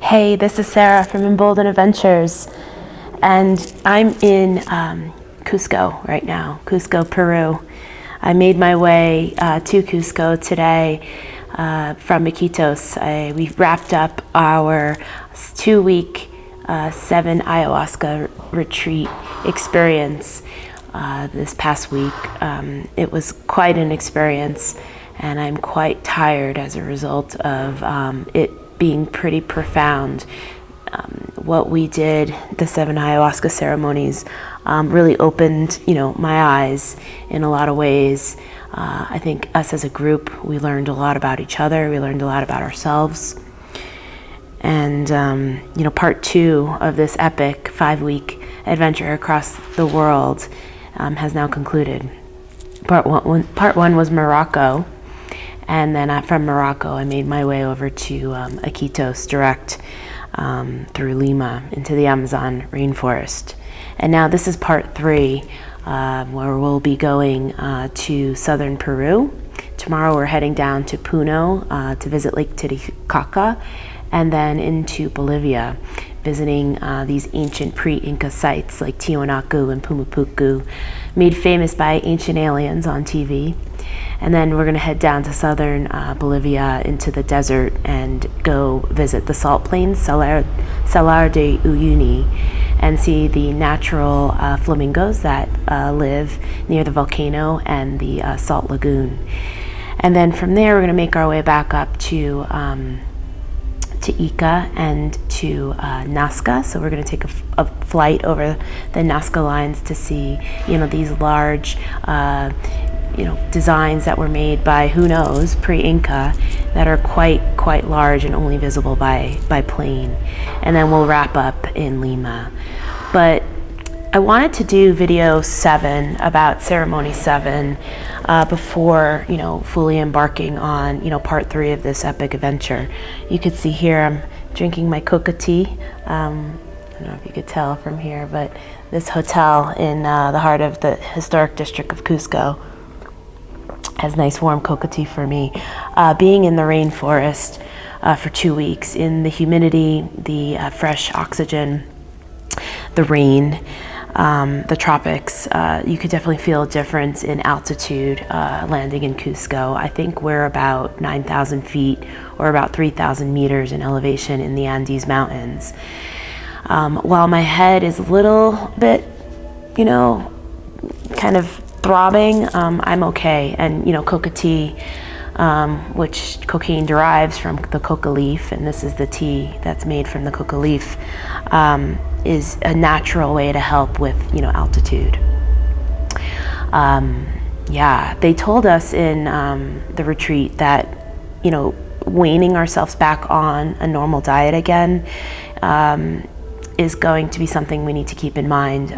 Hey, this is Sarah from Embolden Adventures, and I'm in Cusco right now, Cusco, Peru. I made my way to Cusco today from Iquitos. We wrapped up our 2-week 7 ayahuasca retreat experience this past week. It was quite an experience, and I'm quite tired as a result of it being pretty profound. What we did, the 7 ayahuasca ceremonies, really opened, my eyes in a lot of ways. I think us as a group, we learned a lot about each other. We learned a lot about ourselves. And, part 2 of this epic 5-week adventure across the world has now concluded. Part one was Morocco. And then from Morocco, I made my way over to Iquitos direct through Lima into the Amazon rainforest. And now this is part 3, where we'll be going to Southern Peru. Tomorrow we're heading down to Puno to visit Lake Titicaca, and then into Bolivia, visiting these ancient pre-Inca sites like Tiwanaku and Pumapuku, made famous by ancient aliens on TV. And then we're going to head down to southern Bolivia into the desert and go visit the salt plains, Salar de Uyuni, and see the natural flamingos that live near the volcano and the salt lagoon. And then from there, we're going to make our way back up to Ica and to Nazca. So we're going to take a flight over the Nazca lines to see, these large designs that were made by, who knows, pre-Inca, that are quite large and only visible by plane. And then we'll wrap up in Lima. But I wanted to do video 7 about ceremony 7 before, fully embarking on, part 3 of this epic adventure. You could see here I'm drinking my Coca Tea. I don't know if you could tell from here, but this hotel in the heart of the historic district of Cusco has nice warm Coca Tea for me. Being in the rainforest for 2 weeks, in the humidity, the fresh oxygen, the rain, the tropics, you could definitely feel a difference in altitude landing in Cusco. I think we're about 9,000 feet or about 3,000 meters in elevation in the Andes Mountains. While my head is a little bit, kind of throbbing, I'm okay. And Coca Tea, which cocaine derives from the coca leaf, and this is the tea that's made from the coca leaf, is a natural way to help with altitude. They told us in the retreat that weaning ourselves back on a normal diet again is going to be something we need to keep in mind,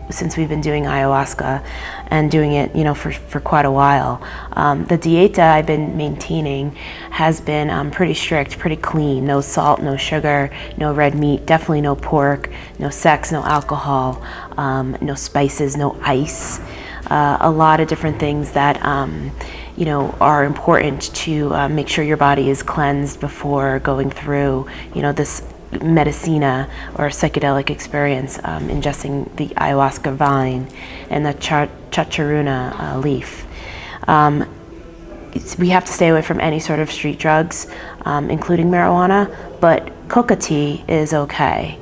since we've been doing ayahuasca and doing it, for quite a while. The dieta I've been maintaining has been pretty strict, pretty clean. No salt, no sugar, no red meat, definitely no pork, no sex, no alcohol, no spices, no ice. A lot of different things that are important to make sure your body is cleansed before going through, this medicina or psychedelic experience, ingesting the ayahuasca vine and the chacharuna leaf. We have to stay away from any sort of street drugs, including marijuana, but Coca Tea is okay.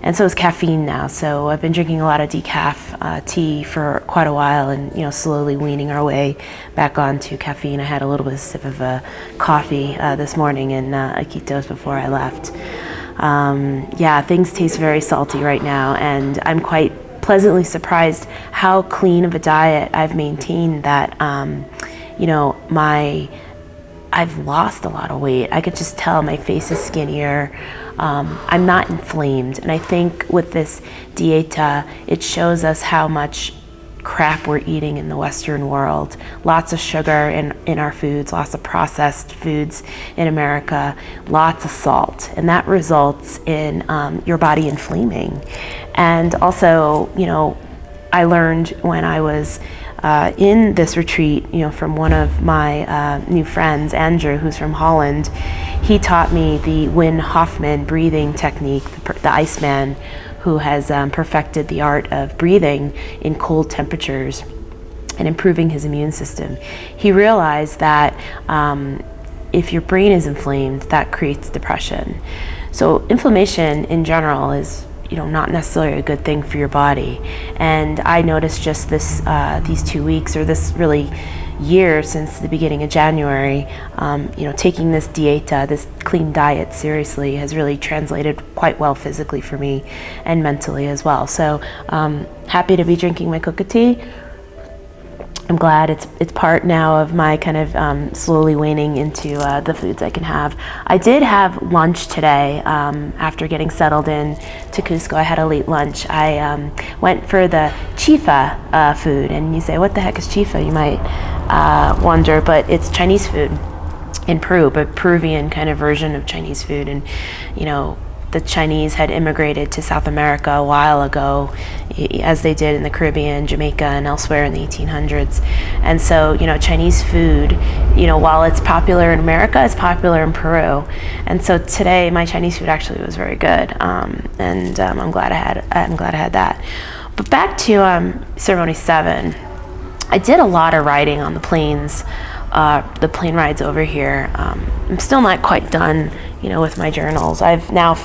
And so is caffeine now. So I've been drinking a lot of decaf tea for quite a while, and slowly weaning our way back onto caffeine. I had a little bit of sip of a coffee this morning in Iquitos before I left. Things taste very salty right now, and I'm quite pleasantly surprised how clean of a diet I've maintained that, I've lost a lot of weight. I could just tell my face is skinnier. I'm not inflamed. And I think with this dieta, it shows us how much crap we're eating in the Western world. Lots of sugar in our foods, lots of processed foods in America, lots of salt, and that results in your body inflaming. And also, I learned when I was in this retreat, from one of my new friends, Andrew, who's from Holland. He taught me the Wim Hoffman breathing technique, the Iceman, who has perfected the art of breathing in cold temperatures and improving his immune system. He realized that if your brain is inflamed, that creates depression. So inflammation in general is not necessarily a good thing for your body. And I noticed just these 2 weeks, or this really year since the beginning of January, taking this dieta, this clean diet seriously has really translated quite well physically for me and mentally as well. So happy to be drinking my Coca Tea. I'm glad it's part now of my kind of slowly waning into the foods I can have. I did have lunch today after getting settled in to Cusco. I had a late lunch. I went for the Chifa food, and you say, what the heck is Chifa? You might wonder, but it's Chinese food in Peru, but Peruvian kind of version of Chinese food. And the Chinese had immigrated to South America a while ago, as they did in the Caribbean, Jamaica, and elsewhere in the 1800s. And so, Chinese food, while it's popular in America, it's popular in Peru. And so today, my Chinese food actually was very good, and I'm glad I had that. But back to Ceremony 7, I did a lot of riding on the planes. The plane rides over here. I'm still not quite done, with my journals. I've now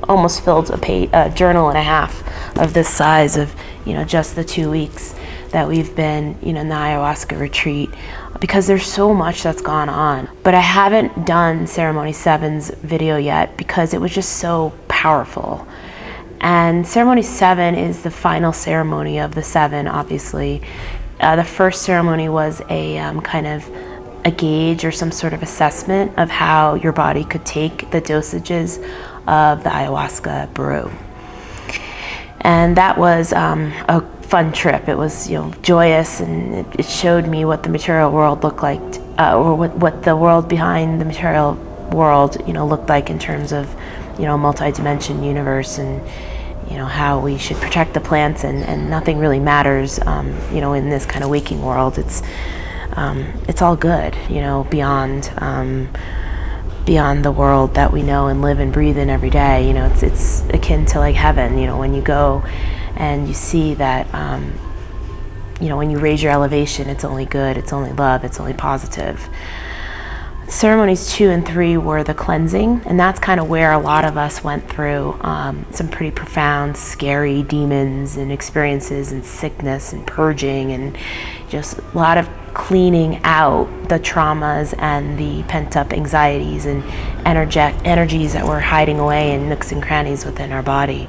almost filled a journal and a half of this size of, just the 2 weeks that we've been, in the ayahuasca retreat, because there's so much that's gone on. But I haven't done Ceremony 7's video yet because it was just so powerful. And Ceremony 7 is the final ceremony of the 7, obviously. The first ceremony was a kind of a gauge or some sort of assessment of how your body could take the dosages of the ayahuasca brew. And that was a fun trip. It was joyous, and it showed me what the material world looked like, or what the world behind the material world looked like in terms of multi-dimension universe, and how we should protect the plants, and nothing really matters, in this kind of waking world. It's all good, beyond the world that we know and live and breathe in every day. It's akin to like heaven, when you go and you see that, when you raise your elevation, it's only good, it's only love, it's only positive. Ceremonies 2 and 3 were the cleansing, and that's kind of where a lot of us went through some pretty profound, scary demons and experiences, and sickness and purging, and just a lot of cleaning out the traumas and the pent-up anxieties and energies that were hiding away in nooks and crannies within our body.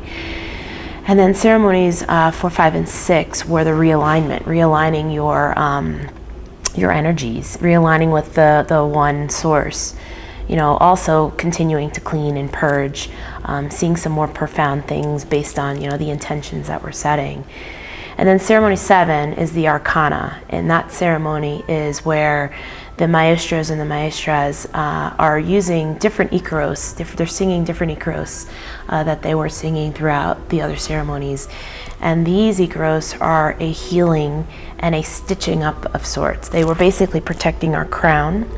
And then ceremonies 4, 5, and 6 were the realigning your energies, realigning with the one source, also continuing to clean and purge, seeing some more profound things based on, the intentions that we're setting. And then ceremony 7 is the arcana, and that ceremony is where the Maestros and the Maestras are using different icaros. They're singing different icaros that they were singing throughout the other ceremonies. And these icaros are a healing and a stitching up of sorts. They were basically protecting our crown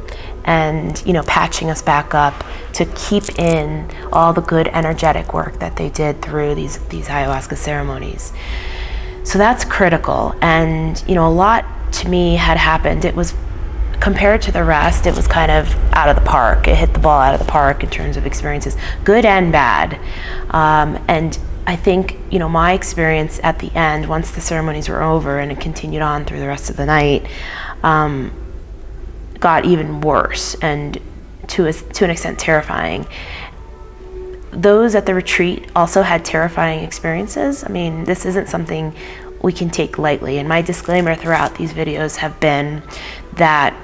and, patching us back up to keep in all the good energetic work that they did through these ayahuasca ceremonies. So that's critical. And, a lot to me had happened. It was, compared to the rest, it was kind of out of the park. It hit the ball out of the park in terms of experiences, good and bad. And I think, my experience at the end, once the ceremonies were over and it continued on through the rest of the night, got even worse, and to an extent terrifying. Those at the retreat also had terrifying experiences. I mean, this isn't something we can take lightly. And my disclaimer throughout these videos have been that,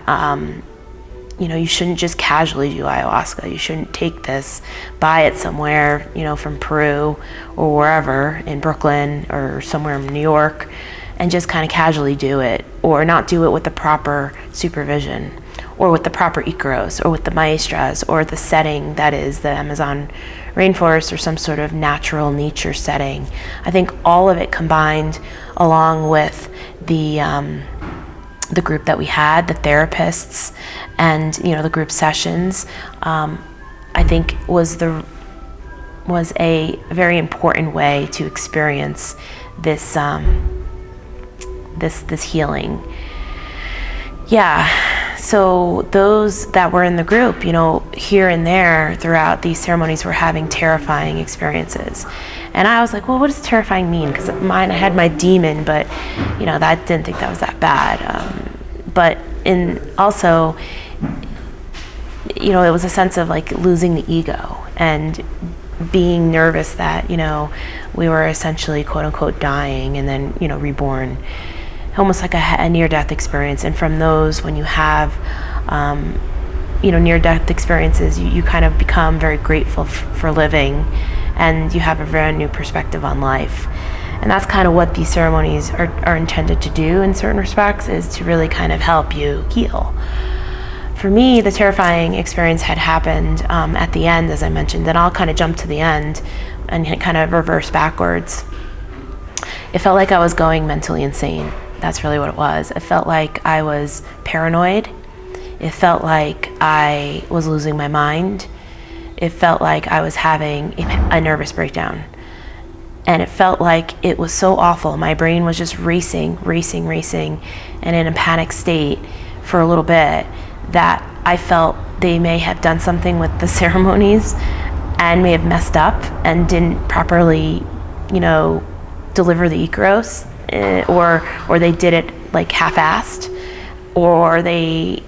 you shouldn't just casually do ayahuasca. You shouldn't take this, buy it somewhere, from Peru or wherever, in Brooklyn or somewhere in New York, and just kind of casually do it, or not do it with the proper supervision, or with the proper icaros, or with the maestras, or the setting that is the Amazon rainforest, or some sort of natural nature setting. I think all of it combined along with the group that we had, the therapists, and the group sessions, I think was a very important way to experience this this healing. Yeah. So those that were in the group, here and there throughout these ceremonies were having terrifying experiences. And I was like, well, what does terrifying mean? Because I had my demon, but, I didn't think that was that bad. But also, it was a sense of like losing the ego and being nervous that, we were essentially quote unquote dying and then, reborn. Almost like a near-death experience. And from those, when you have, near-death experiences, you kind of become very grateful for living, and you have a very new perspective on life. And that's kind of what these ceremonies are intended to do in certain respects, is to really kind of help you heal. For me, the terrifying experience had happened at the end, as I mentioned, and I'll kind of jump to the end and kind of reverse backwards. It felt like I was going mentally insane. That's really what it was. It felt like I was paranoid. It felt like I was losing my mind. It felt like I was having a nervous breakdown. And it felt like it was so awful. My brain was just racing, and in a panic state for a little bit, that I felt they may have done something with the ceremonies and may have messed up and didn't properly, deliver the ikros. Or they did it like half-assed, or they,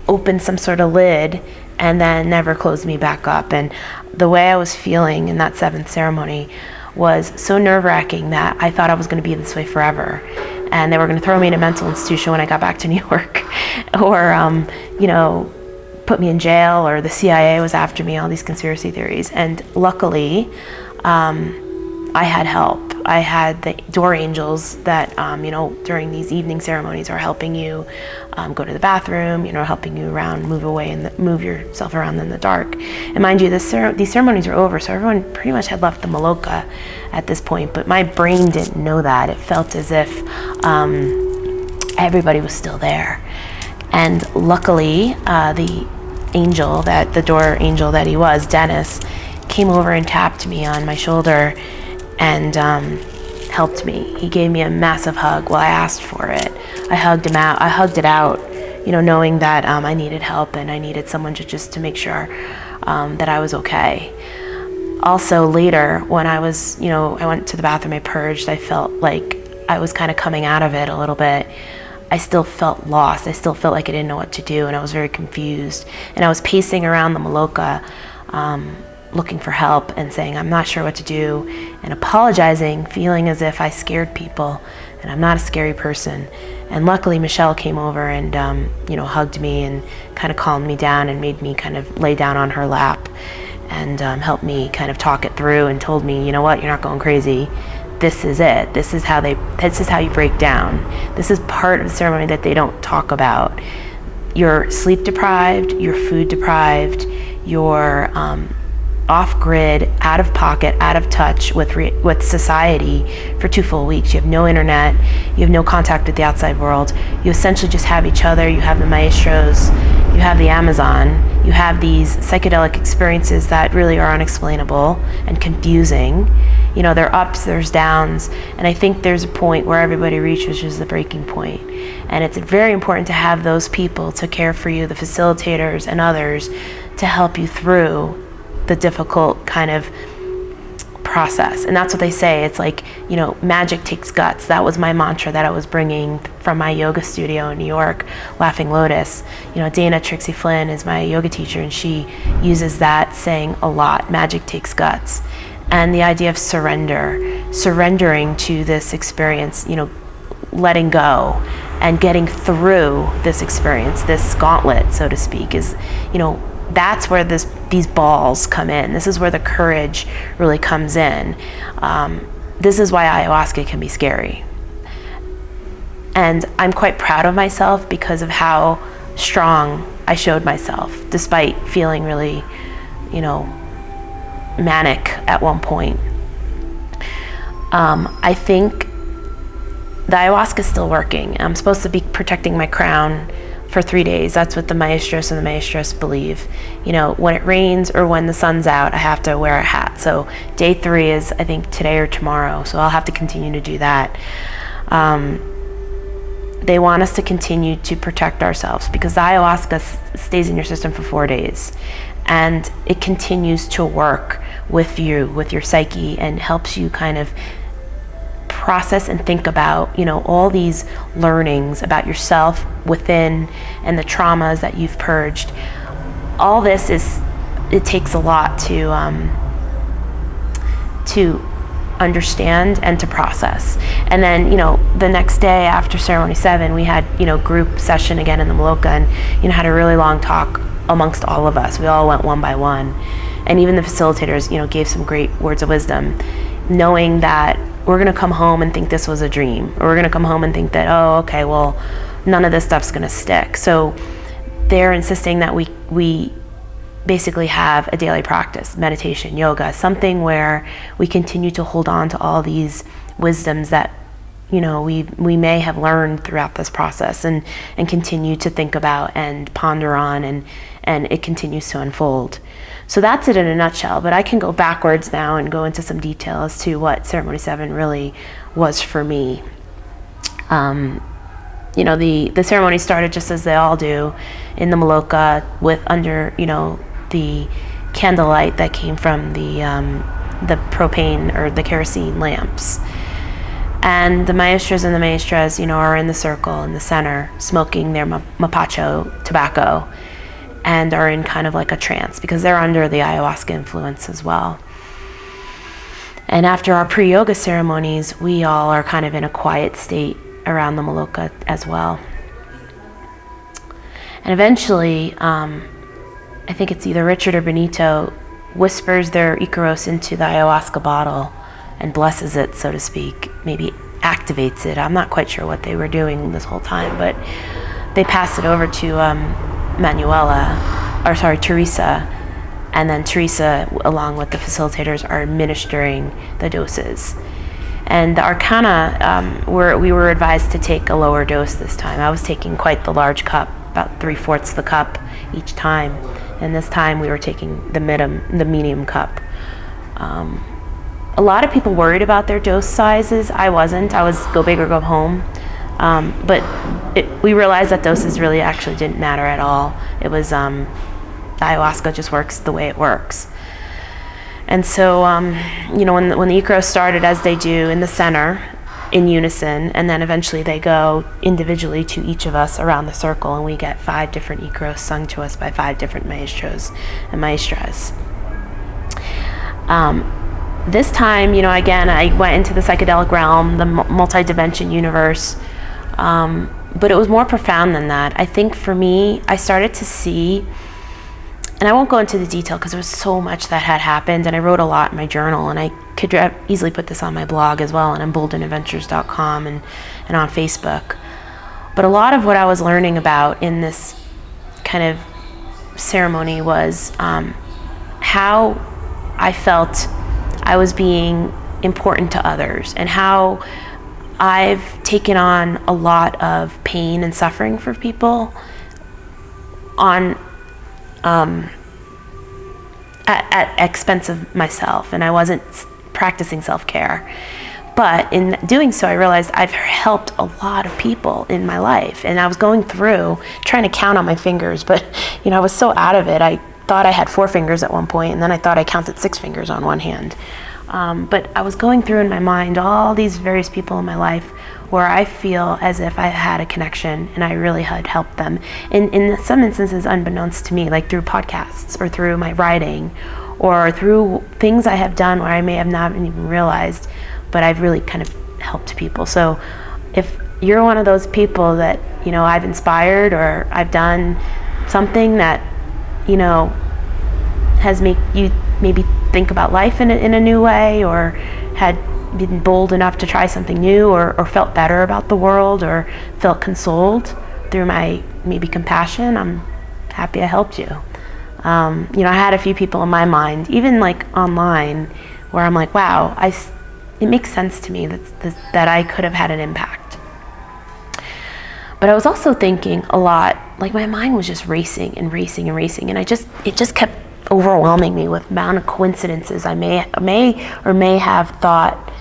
opened some sort of lid and then never closed me back up. And the way I was feeling in that 7th ceremony was so nerve-wracking that I thought I was going to be this way forever. And they were going to throw me in a mental institution when I got back to New York, or, put me in jail, or the CIA was after me, all these conspiracy theories. And luckily, I had help. I had the door angels that, during these evening ceremonies are helping you go to the bathroom, helping you around, move yourself around in the dark. And mind you, these ceremonies were over, so everyone pretty much had left the Maloka at this point, but my brain didn't know that. It felt as if everybody was still there. And luckily, the door angel that he was, Dennis, came over and tapped me on my shoulder and helped me. He gave me a massive hug. Well, I asked for it. I hugged it out, knowing that I needed help and I needed someone to make sure that I was okay. Also later, when I was, I went to the bathroom, I purged, I felt like I was kind of coming out of it a little bit. I still felt lost. I still felt like I didn't know what to do, and I was very confused. And I was pacing around the Maloka, looking for help and saying, I'm not sure what to do, and apologizing, feeling as if I scared people, and I'm not a scary person. And luckily Michelle came over and, hugged me and kind of calmed me down and made me kind of lay down on her lap and helped me kind of talk it through and told me, you know what, you're not going crazy. This is it. This is how you break down. This is part of the ceremony that they don't talk about. You're sleep deprived, you're food deprived, you're off-grid, out of pocket, out of touch with society for 2 full weeks. You have no internet, you have no contact with the outside world. You essentially just have each other, you have the Maestros, you have the Amazon, you have these psychedelic experiences that really are unexplainable and confusing. There are ups, there's downs, and I think there's a point where everybody reaches, which is the breaking point. And it's very important to have those people to care for you, the facilitators and others, to help you through the difficult kind of process. And that's what they say. It's like, magic takes guts. That was my mantra that I was bringing from my yoga studio in New York, Laughing Lotus. Dana Trixie Flynn is my yoga teacher, and she uses that saying a lot. Magic takes guts. And the idea of surrendering to this experience, letting go and getting through this experience, this gauntlet, so to speak, is, that's where these balls come in. This is where the courage really comes in. This is why ayahuasca can be scary. And I'm quite proud of myself because of how strong I showed myself, despite feeling really, manic at one point. I think the ayahuasca is still working. I'm supposed to be protecting my crown for 3 days. That's what the Maestros and the Maestras believe. You know, when it rains or when the sun's out, I have to wear a hat. So day 3 is, I think, today or tomorrow. So I'll have to continue to do that. They want us to continue to protect ourselves because the ayahuasca stays in your system for 4 days. And it continues to work with you, with your psyche, and helps you kind of process and think about, you know, all these learnings about yourself within and the traumas that you've purged. All this it takes a lot to understand and to process. And then, you know, the next day after ceremony 7, we had, you know, group session again in the Maloka, and, you know, had a really long talk amongst all of us. We all went one by one. And even the facilitators, you know, gave some great words of wisdom, knowing that we're going to come home and think this was a dream, or we're going to come home and think that, oh, okay, well, none of this stuff's going to stick. So they're insisting that we basically have a daily practice, meditation, yoga, something where we continue to hold on to all these wisdoms that, you know, we may have learned throughout this process, and continue to think about and ponder on, and it continues to unfold. So that's it in a nutshell, but I can go backwards now and go into some detail as to what ceremony 7 really was for me. You know, the ceremony started just as they all do in the Maloka, with under, you know, the candlelight that came from the propane or the kerosene lamps. And the Maestros and the Maestras, you know, are in the circle in the center, smoking their mapacho tobacco, and are in kind of like a trance because they're under the ayahuasca influence as well. And after our pre-yoga ceremonies, we all are kind of in a quiet state around the Maloka as well. And eventually, I think it's either Richard or Benito whispers their Icaros into the ayahuasca bottle and blesses it, so to speak, maybe activates it. I'm not quite sure what they were doing this whole time, but they passed it over to Teresa, and then Teresa, along with the facilitators, are administering the doses. And the Arcana, we were advised to take a lower dose this time. I was taking quite the large cup, about 3/4 the cup each time, and this time we were taking the medium cup. A lot of people worried about their dose sizes. I wasn't. I was go big or go home. But we realized that doses really actually didn't matter at all. It was, the ayahuasca just works the way it works. And so, you know, when the Icaros started, as they do, in the center, in unison, and then eventually they go individually to each of us around the circle, and we get 5 different Icaros sung to us by 5 different Maestros and Maestras. This time, you know, again, I went into the psychedelic realm, the multi-dimension universe, but it was more profound than that. I think for me, I started to see, and I won't go into the detail because there was so much that had happened, and I wrote a lot in my journal, and I could easily put this on my blog as well, on emboldenadventures.com and on Facebook. But a lot of what I was learning about in this kind of ceremony was how I felt I was being important to others, and how I've taken on a lot of pain and suffering for people on at expense of myself, and I wasn't practicing self-care. But in doing so, I realized I've helped a lot of people in my life, and I was going through trying to count on my fingers, but you know, I was so out of it. I thought I had 4 fingers at one point, and then I thought I counted 6 fingers on one hand. But I was going through in my mind all these various people in my life where I feel as if I had a connection and I really had helped them. In some instances, unbeknownst to me, like through podcasts or through my writing or through things I have done where I may have not even realized, but I've really kind of helped people. So if you're one of those people that, you know, I've inspired, or I've done something that, you know, has made you maybe think about life in a new way, or had been bold enough to try something new, or felt better about the world, or felt consoled through my maybe compassion, I'm happy I helped you. You know, I had a few people in my mind, even like online, where I'm like, wow, it makes sense to me that I could have had an impact. But I was also thinking a lot, like my mind was just racing and racing and racing, and it just kept overwhelming me with the amount of coincidences I may have thought,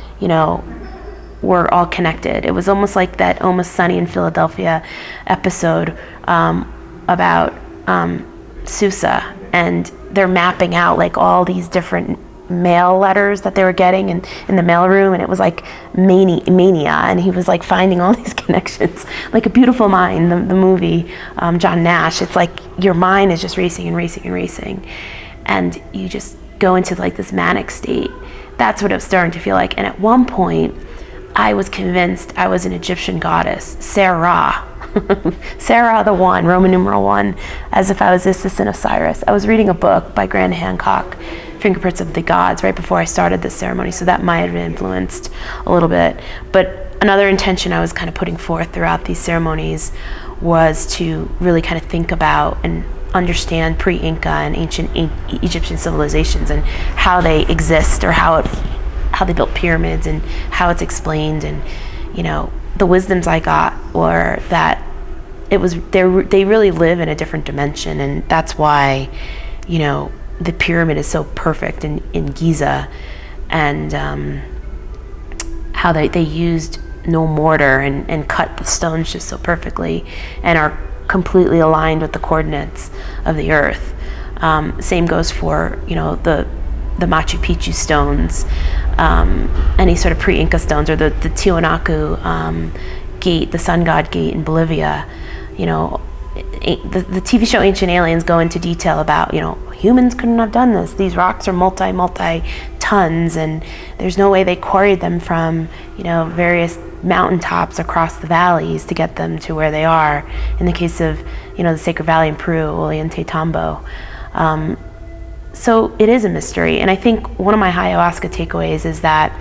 were all connected. It was almost like that Almost Sunny in Philadelphia episode about Sousa, and they're mapping out like all these different mail letters that they were getting in the mailroom, and it was like mania, and he was like finding all these connections, like A Beautiful Mind, the movie, John Nash. It's like your mind is just racing and racing and racing, and you just go into like this manic state. That's what it was starting to feel like. And at one point I was convinced I was an Egyptian goddess, Sarah Sarah the One, Roman numeral 1, as if I was the assistant of Cyrus. I was reading a book by Grant Hancock, Fingerprints of the Gods, right before I started this ceremony, so that might have influenced a little bit. But another intention I was kind of putting forth throughout these ceremonies was to really kind of think about and understand pre-Inca and ancient Egyptian civilizations and how they exist, or how they built pyramids and how it's explained. And the wisdoms I got were that they really live in a different dimension, and that's why the pyramid is so perfect in Giza, and how they used no mortar and cut the stones just so perfectly and are completely aligned with the coordinates of the earth. Same goes for the Machu Picchu stones, any sort of pre-Inca stones, or the Tiwanaku gate, the sun god gate in Bolivia. The TV show Ancient Aliens go into detail about humans couldn't have done this. These rocks are multi tons, and there's no way they quarried them from various mountaintops across the valleys to get them to where they are. In the case of the Sacred Valley in Peru, Ollantaytambo. So it is a mystery, and I think one of my ayahuasca takeaways is that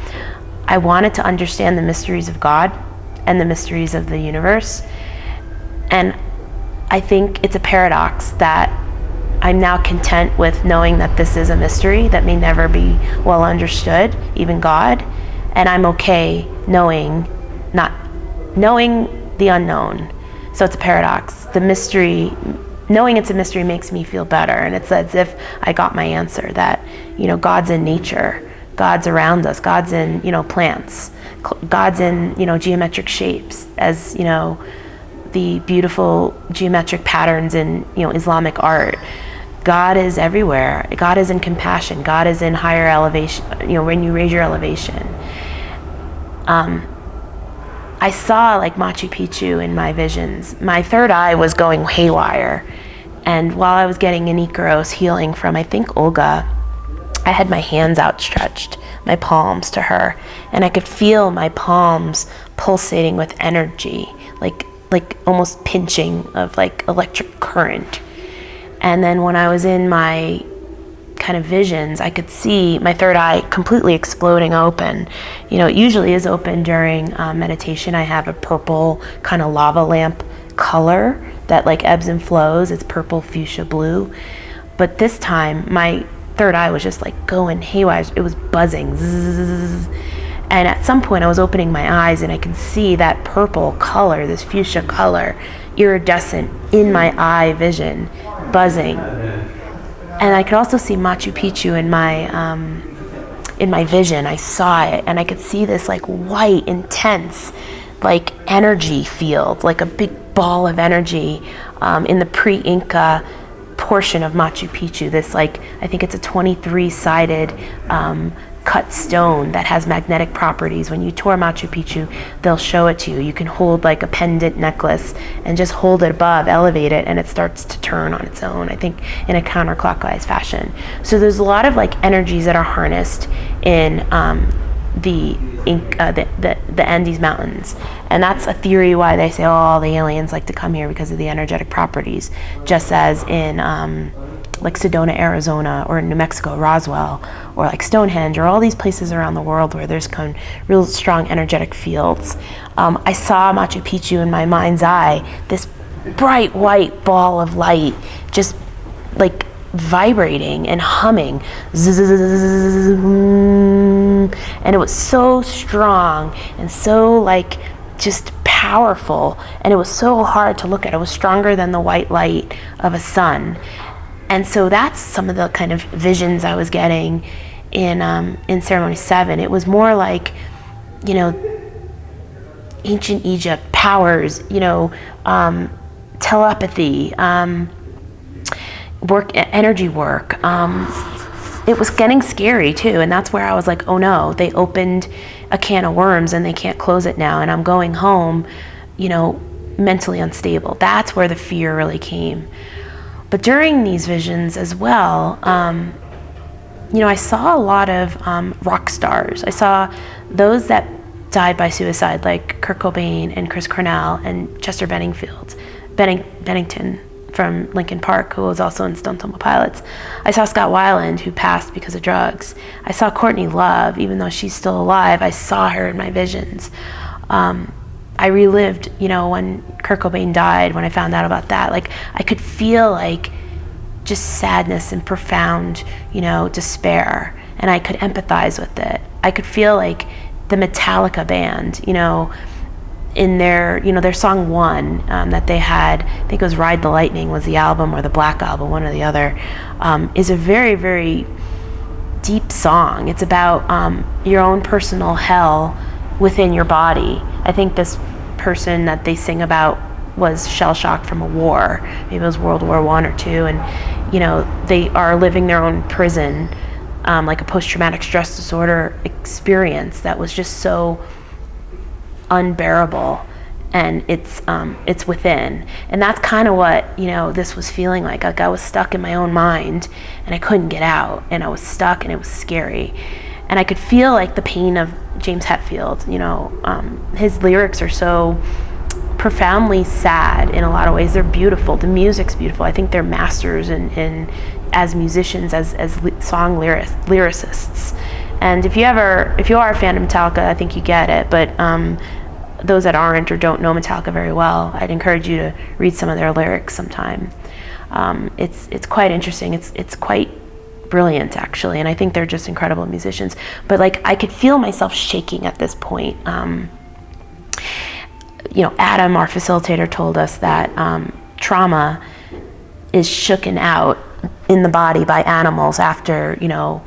I wanted to understand the mysteries of God and the mysteries of the universe. And I think it's a paradox that I'm now content with knowing that this is a mystery that may never be well understood, even God, and I'm okay not knowing the unknown. So it's a paradox. The mystery, knowing it's a mystery, makes me feel better, and it's as if I got my answer, that God's in nature, God's around us, God's in plants, God's in geometric shapes, as the beautiful geometric patterns in Islamic art. God is everywhere. God is in compassion. God is in higher elevation. When you raise your elevation. I saw like Machu Picchu in my visions. My third eye was going haywire, and while I was getting an Icaros healing from, I think, Olga, I had my hands outstretched, my palms to her, and I could feel my palms pulsating with energy, like almost pinching of like electric current. And then when I was in my kind of visions, I could see my third eye completely exploding open. It usually is open during meditation. I have a purple kind of lava lamp color that like ebbs and flows. It's purple, fuchsia, blue. But this time my third eye was just like going haywire. It was buzzing. Zzz. And at some point I was opening my eyes and I could see that purple color, this fuchsia color, iridescent in my eye vision, buzzing. And I could also see Machu Picchu in my vision. I saw it, and I could see this like white, intense, like energy field, like a big ball of energy in the pre-Inca portion of Machu Picchu. This I think it's a 23-sided cut stone that has magnetic properties. When you tour Machu Picchu, they'll show it to you. You can hold like a pendant necklace and just hold it above, elevate it, and it starts to turn on its own, I think in a counterclockwise fashion. So there's a lot of like energies that are harnessed in the Andes Mountains, and that's a theory why they say all the aliens like to come here, because of the energetic properties, just as in like Sedona, Arizona, or New Mexico, Roswell, or like Stonehenge, or all these places around the world where there's kind of real strong energetic fields. I saw Machu Picchu in my mind's eye, this bright white ball of light, just like vibrating and humming, and it was so strong and so like just powerful powerful, and it was so hard to look at. It was stronger than the white light of a sun. And so that's some of the kind of visions I was getting in Ceremony 7. It was more like, you know, ancient Egypt, powers, you know, telepathy, energy work. It was getting scary too, and that's where I was like, oh no, they opened a can of worms and they can't close it now, and I'm going home, you know, mentally unstable. That's where the fear really came. But during these visions as well, you know, I saw a lot of rock stars. I saw those that died by suicide, like Kurt Cobain and Chris Cornell and Chester Bennington from Linkin Park, who was also in Stone Temple Pilots. I saw Scott Weiland, who passed because of drugs. I saw Courtney Love, even though she's still alive. I saw her in my visions. I relived, you know, when Kurt Cobain died, when I found out about that. Like, I could feel like just sadness and profound, you know, despair, and I could empathize with it. I could feel like the Metallica band, you know, in their, you know, their song One that they had, I think it was Ride the Lightning was the album, or the Black Album, one or the other, is a very, very deep song. It's about your own personal hell within your body. I think this person that they sing about was shell-shocked from a war. Maybe it was World War I or II, and, you know, they are living their own prison, like a post-traumatic stress disorder experience that was just so unbearable, and it's within. And that's kind of what, you know, this was feeling like. Like I was stuck in my own mind and I couldn't get out, and I was stuck, and it was scary. And I could feel like the pain of James Hetfield. You know, his lyrics are so profoundly sad in a lot of ways. They're beautiful. The music's beautiful. I think they're masters in as musicians, as song lyricists. And if you are a fan of Metallica, I think you get it. But those that aren't or don't know Metallica very well, I'd encourage you to read some of their lyrics sometime. It's quite interesting. It's quite brilliant, actually, and I think they're just incredible musicians. But like, I could feel myself shaking at this point. You know, Adam, our facilitator, told us that trauma is shooken out in the body by animals after, you know,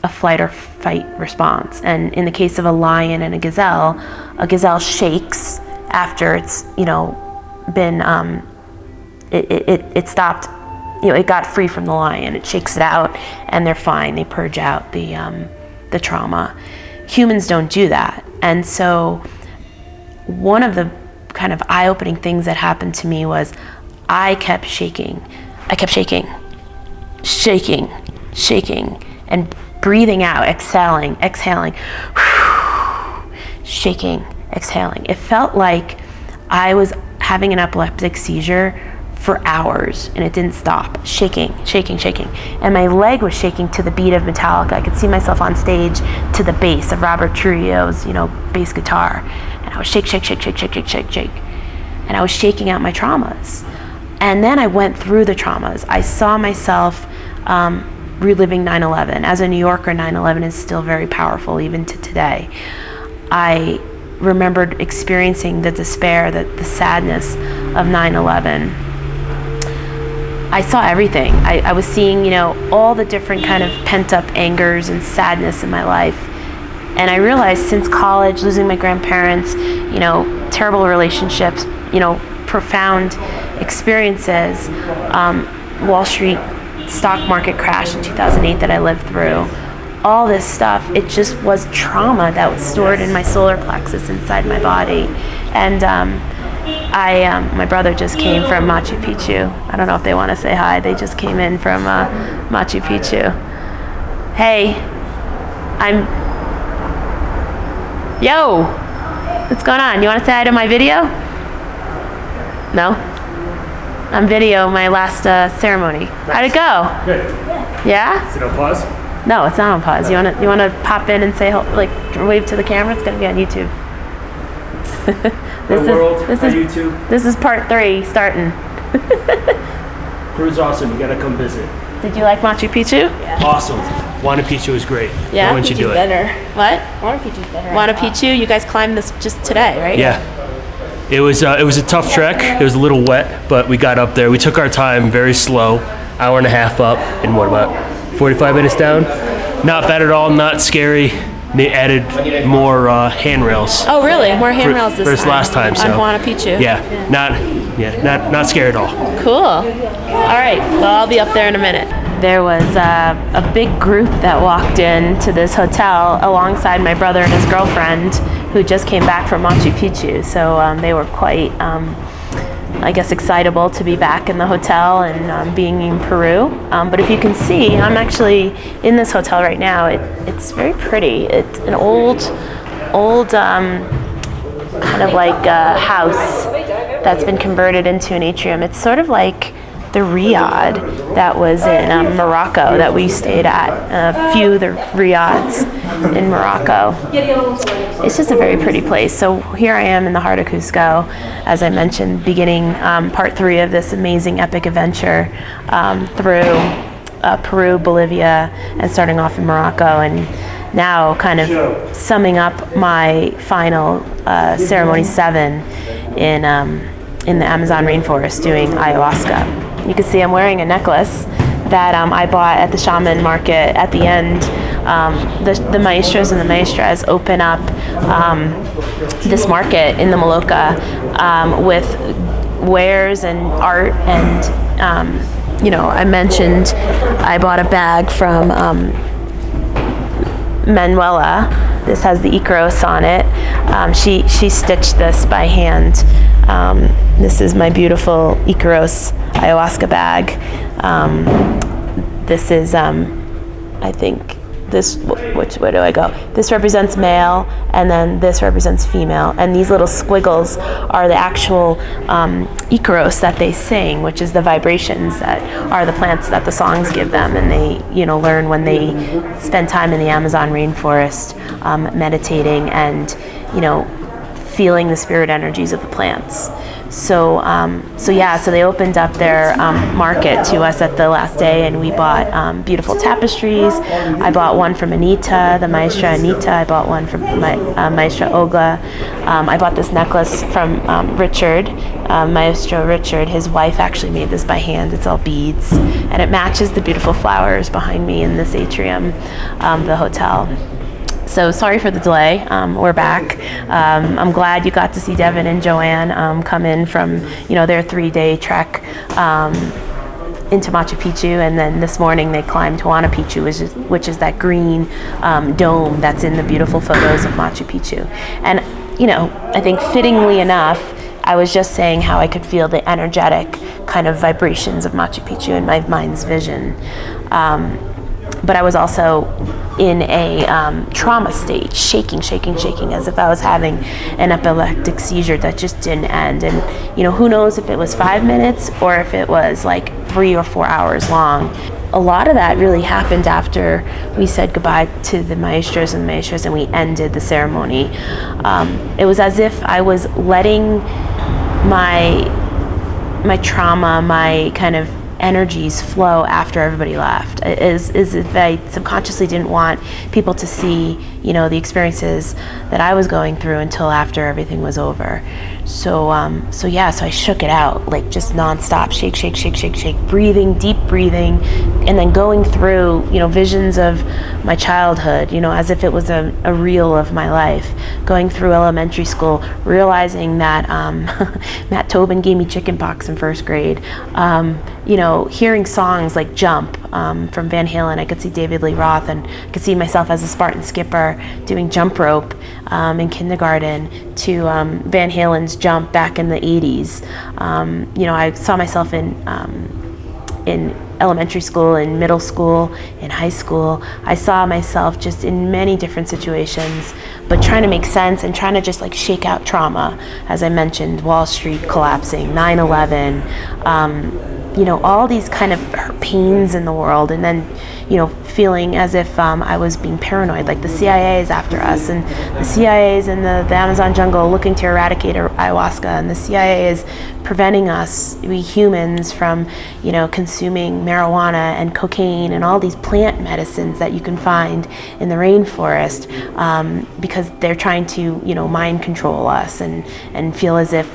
a flight or fight response. And in the case of a lion and a gazelle shakes after it's, you know, been it stopped, you know, it got free from the lion. It shakes it out, and they're fine. They purge out the trauma. Humans don't do that. And so one of the kind of eye-opening things that happened to me was I kept shaking. I kept shaking, and breathing out, exhaling, shaking, exhaling. It felt like I was having an epileptic seizure for hours, and it didn't stop. Shaking. And my leg was shaking to the beat of Metallica. I could see myself on stage to the bass of Robert Trujillo's, you know, bass guitar. And I was shake. And I was shaking out my traumas. And then I went through the traumas. I saw myself reliving 9/11. As a New Yorker, 9/11 is still very powerful even to today. I remembered experiencing the despair, the sadness of 9/11. I saw everything. I was seeing, you know, all the different kind of pent-up angers and sadness in my life. And I realized since college, losing my grandparents, you know, terrible relationships, you know, profound experiences, Wall Street stock market crash in 2008 that I lived through, all this stuff, it just was trauma that was stored in my solar plexus inside my body. And my brother just came from Machu Picchu. I don't know if they want to say hi. They just came in from Machu Picchu. Hey, yo, what's going on? You want to say hi to my video? No? I'm video my last ceremony. Nice. How'd it go? Good. Yeah? Is it on pause? No, it's not on pause. You wanna pop in and say, like, wave to the camera? It's gonna be on YouTube. YouTube. This is part 3 starting. Peru's awesome. You gotta come visit. Did you like Machu Picchu? Yeah. Awesome. Machu Picchu is great. Yeah. Why don't you do it? Better. What? Machu Picchu's better. Machu Picchu. You guys climbed this just today, right? Yeah. It was a tough trek. It was a little wet, but we got up there. We took our time, very slow, hour and a half up, and what, about 45 minutes down? Not bad at all, not scary. They added more handrails. Oh, really? More handrails this versus time? last time. So On Machu Picchu? Not scared at all. Cool. All right. Well, I'll be up there in a minute. There was a big group that walked into this hotel alongside my brother and his girlfriend who just came back from Machu Picchu. So they were quite, I guess, excitable to be back in the hotel and being in Peru. But if you can see, I'm actually in this hotel right now. It's very pretty. It's an old kind of like a house that's been converted into an atrium. It's sort of like the riad that was in Morocco that we stayed at, a few of the riads in Morocco. It's just a very pretty place. So here I am in the heart of Cusco, as I mentioned, beginning part 3 of this amazing epic adventure through Peru, Bolivia, and starting off in Morocco, and now kind of summing up my final ceremony 7 in the Amazon rainforest doing ayahuasca. You can see I'm wearing a necklace that I bought at the shaman market at the end. The Maestros and the Maestras open up this market in the Maloca with wares and art and, I mentioned I bought a bag from Manuela. This has the Icaros on it. She stitched this by hand. This is my beautiful Icaros ayahuasca bag. This is, I think, which way do I go? This represents male, and then this represents female. And these little squiggles are the actual Icaros that they sing, which is the vibrations that are the plants that the songs give them. And they, learn when they spend time in the Amazon rainforest, meditating and, feeling the spirit energies of the plants. So they opened up their market to us at the last day, and we bought beautiful tapestries. I bought one from Anita, the Maestra Anita. I bought one from Maestra Olga. I bought this necklace from Richard, Maestro Richard. His wife actually made this by hand. It's all beads, and it matches the beautiful flowers behind me in this atrium, the hotel. So sorry for the delay. We're back. I'm glad you got to see Devin and Joanne come in from their 3-day trek into Machu Picchu, and then this morning they climbed Huayna Picchu, which is that green dome that's in the beautiful photos of Machu Picchu. And I think fittingly enough, I was just saying how I could feel the energetic kind of vibrations of Machu Picchu in my mind's vision. But I was also in a trauma state, shaking, as if I was having an epileptic seizure that just didn't end. And, who knows if it was 5 minutes or if it was like 3 or 4 hours long. A lot of that really happened after we said goodbye to the Maestros and Maestras and we ended the ceremony. It was as if I was letting my trauma, my kind of energies flow after everybody left. Is if I subconsciously didn't want people to see, the experiences that I was going through until after everything was over. So I shook it out, like just nonstop, shake, breathing, deep breathing, and then going through, visions of my childhood, as if it was a reel of my life. Going through elementary school, realizing that Matt Tobin gave me chickenpox in first grade. Hearing songs like Jump from Van Halen. I could see David Lee Roth, and I could see myself as a Spartan skipper doing jump rope in kindergarten to Van Halen's Jump back in the 80s. I saw myself in elementary school, in middle school, in high school. I saw myself just in many different situations, but trying to make sense and trying to just like shake out trauma. As I mentioned, Wall Street collapsing, 9/11, all these kind of pains in the world, and then, feeling as if I was being paranoid, like the CIA is after us, and the CIA is in the Amazon jungle looking to eradicate ayahuasca, and the CIA is preventing us, we humans, from, you know, consuming marijuana and cocaine and all these plant medicines that you can find in the rainforest, because they're trying to, you know, mind control us and feel as if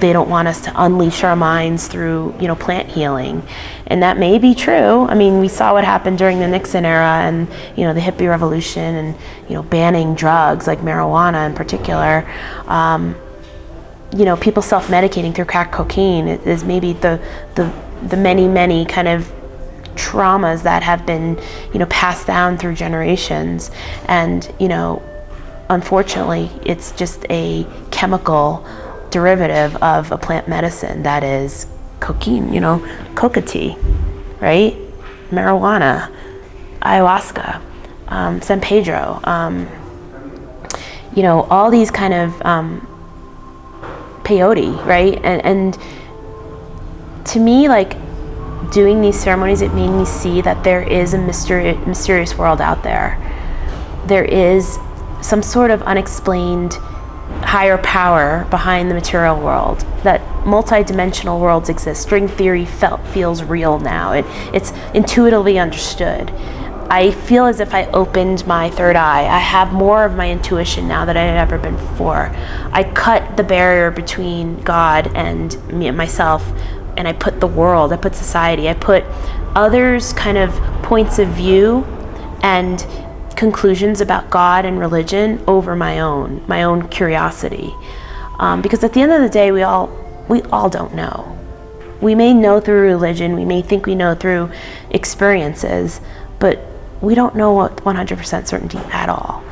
they don't want us to unleash our minds through, you know, plant healing. And that may be true. I mean, we saw what happened during the Nixon era and, you know, the hippie revolution and, you know, banning drugs like marijuana in particular. You know, people self-medicating through crack cocaine is maybe the many kind of traumas that have been, you know, passed down through generations. And, you know, unfortunately, it's just a chemical derivative of a plant medicine that is cocaine, you know, Coca Tea, right? Marijuana, ayahuasca, San Pedro, you know, all these kind of peyote, right? And to me, like, doing these ceremonies, it made me see that there is a mysterious world out there. There is some sort of unexplained higher power behind the material world, that multi-dimensional worlds exist. String theory feels real now. It's intuitively understood. I feel as if I opened my third eye. I have more of my intuition now than I had ever been before. I cut the barrier between God and me and myself, and I put the world, I put society, I put others' kind of points of view and conclusions about God and religion over my own curiosity. Because at the end of the day, we all don't know. We may know through religion, we may think we know through experiences, but we don't know what 100% certainty at all.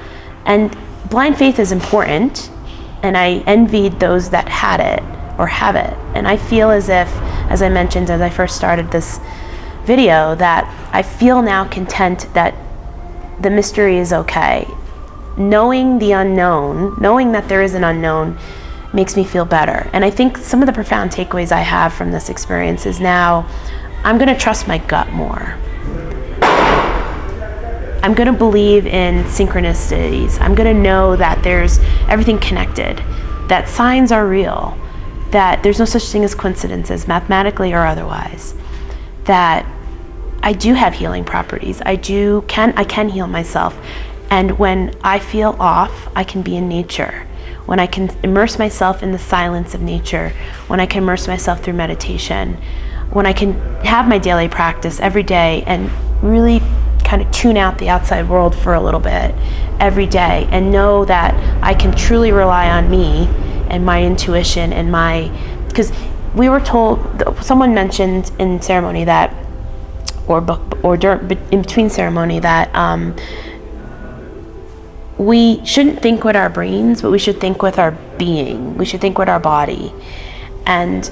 And blind faith is important, and I envied those that had it or have it. And I feel as if, as I mentioned as I first started this video, that I feel now content that the mystery is okay. Knowing the unknown, knowing that there is an unknown, makes me feel better. And I think some of the profound takeaways I have from this experience is now I'm gonna trust my gut more. I'm gonna believe in synchronicities. I'm gonna know that there's everything connected, that signs are real, that there's no such thing as coincidences, mathematically or otherwise, that I do have healing properties. I can heal myself. And when I feel off, I can be in nature. When I can immerse myself in the silence of nature, when I can immerse myself through meditation, when I can have my daily practice every day and really kind of tune out the outside world for a little bit every day and know that I can truly rely on me and my intuition and because we were told, someone mentioned in ceremony that, or in between ceremony, that we shouldn't think with our brains, but we should think with our being. We should think with our body and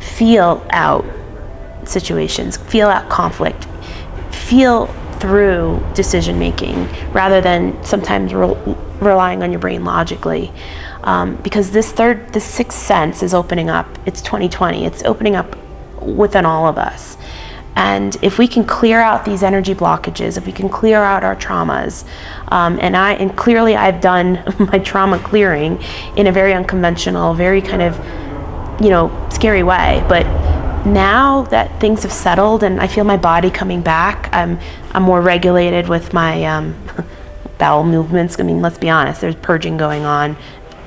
feel out situations, feel out conflict, feel through decision making rather than sometimes relying on your brain logically. Because this sixth sense is opening up. It's 2020. It's opening up within all of us. And if we can clear out these energy blockages, if we can clear out our traumas, and clearly I've done my trauma clearing in a very unconventional, very kind of, scary way. But now that things have settled and I feel my body coming back, I'm more regulated with my bowel movements. I mean, let's be honest, there's purging going on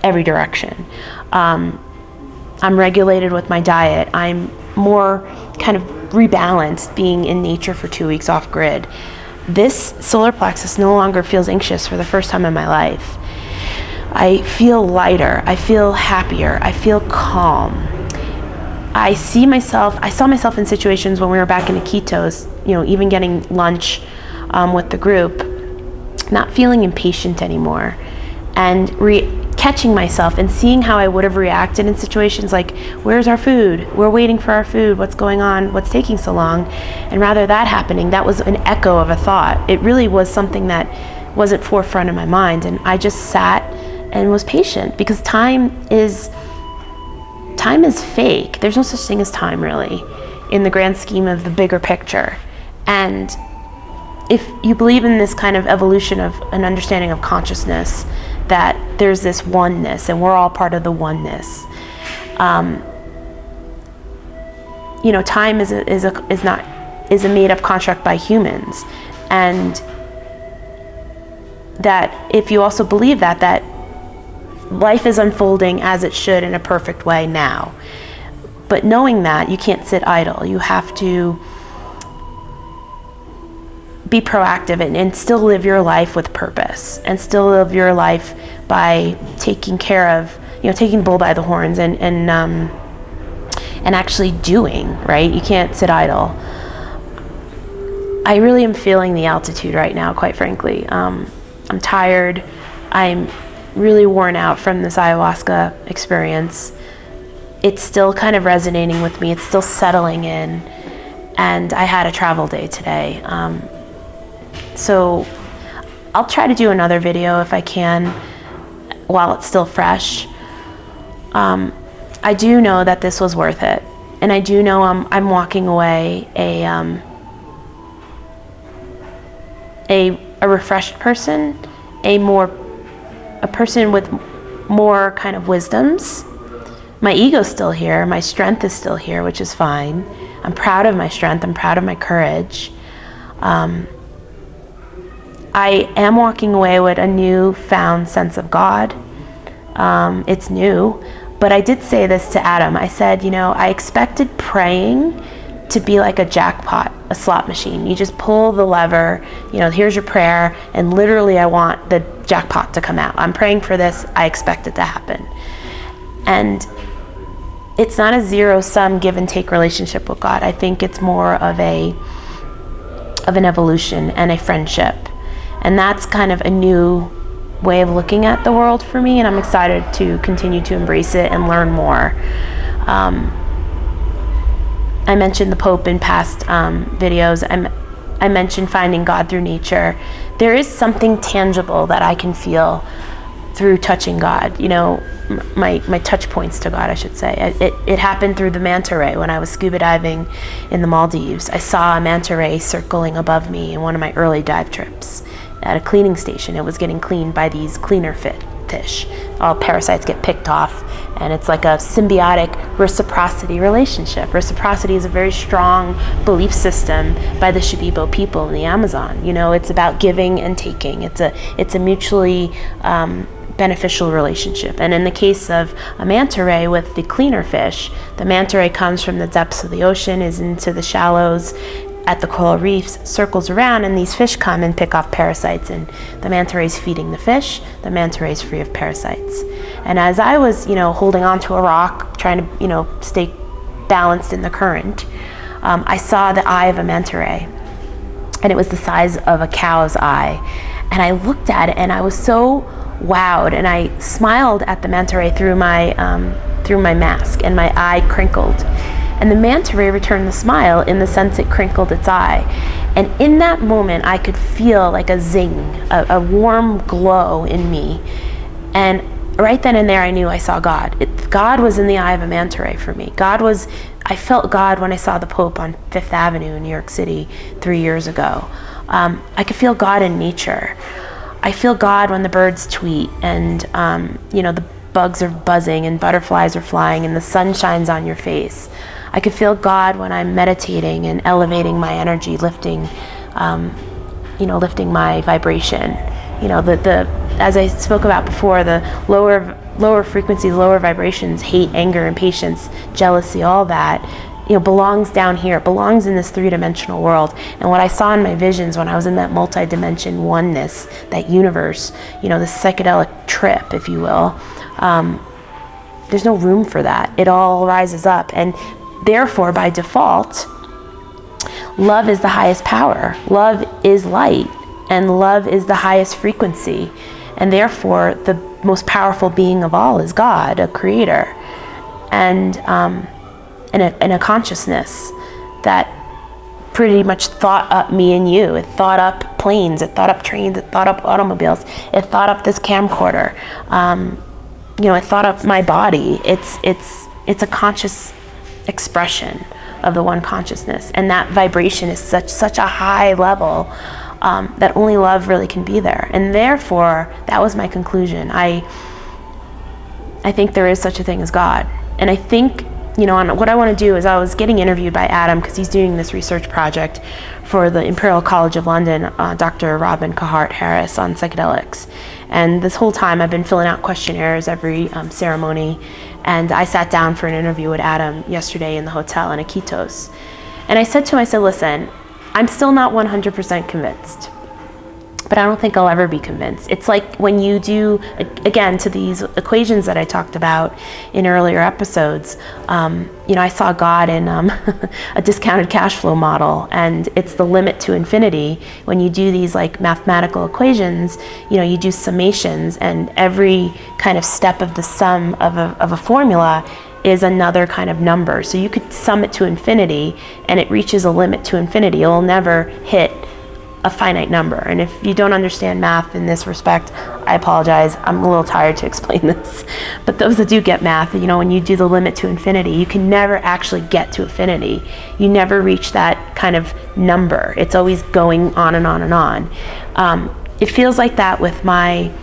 every direction. I'm regulated with my diet. I'm more kind of rebalanced being in nature for 2 weeks off grid. This solar plexus no longer feels anxious for the first time in my life. I feel lighter. I feel happier. I feel calm. I saw myself in situations when we were back in Iquitos, even getting lunch with the group, not feeling impatient anymore, and catching myself and seeing how I would have reacted in situations like, where's our food? We're waiting for our food. What's going on? What's taking so long? And rather that happening, that was an echo of a thought. It really was something that wasn't forefront in my mind. And I just sat and was patient, because time is fake. There's no such thing as time, really, in the grand scheme of the bigger picture. And if you believe in this kind of evolution of an understanding of consciousness, that there's this oneness and we're all part of the oneness. Time is a made-up construct by humans, and that if you also believe that life is unfolding as it should in a perfect way now, but knowing that, you can't sit idle. You have to be proactive and still live your life with purpose, and still live your life by taking care of, taking the bull by the horns and actually doing, right? You can't sit idle. I really am feeling the altitude right now, quite frankly. I'm tired. I'm really worn out from this ayahuasca experience. It's still kind of resonating with me. It's still settling in. And I had a travel day today. So I'll try to do another video if I can while it's still fresh. I do know that this was worth it. And I do know I'm walking away a refreshed person, a person with more kind of wisdoms. My ego's still here, my strength is still here, which is fine. I'm proud of my strength, I'm proud of my courage. I am walking away with a newfound sense of God. It's new, but I did say this to Adam. I said, I expected praying to be like a jackpot, a slot machine. You just pull the lever, here's your prayer, and literally I want the jackpot to come out. I'm praying for this, I expect it to happen. And it's not a zero-sum give and take relationship with God. I think it's more of an evolution and a friendship. And that's kind of a new way of looking at the world for me, and I'm excited to continue to embrace it and learn more. I mentioned the Pope in past videos. I mentioned finding God through nature. There is something tangible that I can feel through touching God. My touch points to God, I should say. It happened through the manta ray when I was scuba diving in the Maldives. I saw a manta ray circling above me in one of my early dive trips at a cleaning station. It was getting cleaned by these cleaner fish. All parasites get picked off, and it's like a symbiotic reciprocity relationship. Reciprocity is a very strong belief system by the Shipibo people in the Amazon. It's about giving and taking. It's a mutually beneficial relationship. And in the case of a manta ray with the cleaner fish, the manta ray comes from the depths of the ocean, is into the shallows at the coral reefs, circles around, and these fish come and pick off parasites, and the manta ray's feeding the fish, the manta ray's free of parasites. And as I was, holding onto a rock, trying to, stay balanced in the current, I saw the eye of a manta ray, and it was the size of a cow's eye. And I looked at it, and I was so wowed, and I smiled at the manta ray through my mask, and my eye crinkled. And the manta ray returned the smile in the sense it crinkled its eye. And in that moment, I could feel like a zing, a warm glow in me. And right then and there, I knew I saw God. God was in the eye of a manta ray for me. I felt God when I saw the Pope on Fifth Avenue in New York City 3 years ago. I could feel God in nature. I feel God when the birds tweet and, the bugs are buzzing and butterflies are flying and the sun shines on your face. I could feel God when I'm meditating and elevating my energy, lifting my vibration. As I spoke about before, the lower frequencies, lower vibrations, hate, anger, impatience, jealousy, all that, belongs down here. It belongs in this three-dimensional world. And what I saw in my visions when I was in that multi-dimension oneness, that universe, this psychedelic trip, if you will, there's no room for that. It all rises up. And therefore, by default, love is the highest power. Love is light, and love is the highest frequency. And therefore, the most powerful being of all is God, a creator, and a consciousness that pretty much thought up me and you. It thought up planes, it thought up trains, it thought up automobiles, it thought up this camcorder. It thought up my body. It's a conscious expression of the one consciousness, and that vibration is such a high level that only love really can be there. And therefore, that was my conclusion. I think there is such a thing as God. And I think, and what I want to do is, I was getting interviewed by Adam because he's doing this research project for the Imperial College of London, Dr. Robin Cahart-Harris, on psychedelics. And this whole time I've been filling out questionnaires every ceremony. And I sat down for an interview with Adam yesterday in the hotel in Iquitos. And I said to him, listen, I'm still not 100% convinced, but I don't think I'll ever be convinced. It's like when you do, again, to these equations that I talked about in earlier episodes, I saw God in a discounted cash flow model, and it's the limit to infinity. When you do these like mathematical equations, you do summations, and every kind of step of the sum of a formula is another kind of number. So you could sum it to infinity, and it reaches a limit to infinity. It will never hit a finite number. And if you don't understand math in this respect, I apologize. I'm a little tired to explain this. But those that do get math, when you do the limit to infinity, you can never actually get to infinity. You never reach that kind of number. It's always going on and on and on. It feels like that with my